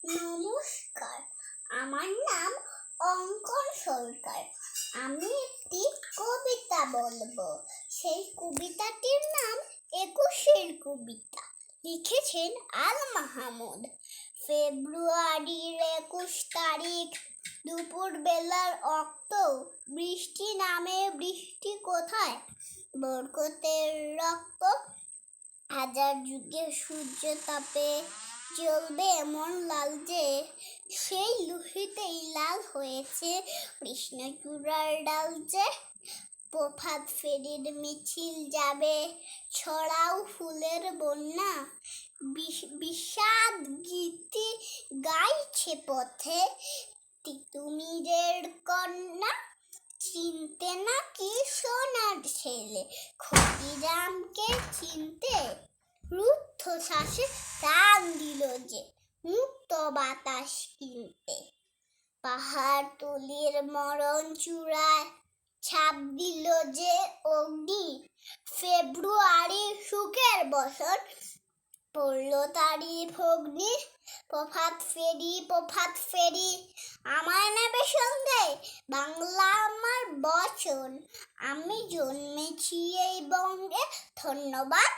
নমস্কার, আমার নাম অঙ্কন সরকার। আমি একটি কবিতা বলবো। সেই কবিতাটির নাম একুশের কবিতা। লিখেছেন আল মাহমুদ। ফেব্রুয়ারির 21 তারিখ, দুপুর বেলার অক্ত, বৃষ্টি নামে বৃষ্টি কোথায়? বরকতের রক্ত হাজার যুগের সূর্য তাপে জ্বলবে এমন লাল যে সেই লোহিতেই লাল হয়েছে কৃষ্ণচূড়ার ডাল যে। প্রভাত ফেরির মিছিল যাবে, ছড়াও ফুলের বন্যা, বিষাদ গীতি গাইছে পথে তিতুমিরের কন্যা। চিনতে নাকি সোনার ছেলে ক্ষুদিরামকে চিনতে, রুদ্ধ শ্বাসে প্রাণ দিল যে মুক্ত বাতাস কিনতে। পাহাড় তুলির মরণ চূড়ায় ছাপ দিল যে অগ্নি, ফেব্রুয়ারির সুখের বছর পড়ল তারই ভগ্নি। প্রভাত ফেরি আমায় নেবে সঙ্গে, বাংলা আমার বচন, আমি জন্মেছি এই বঙ্গে। ধন্যবাদ।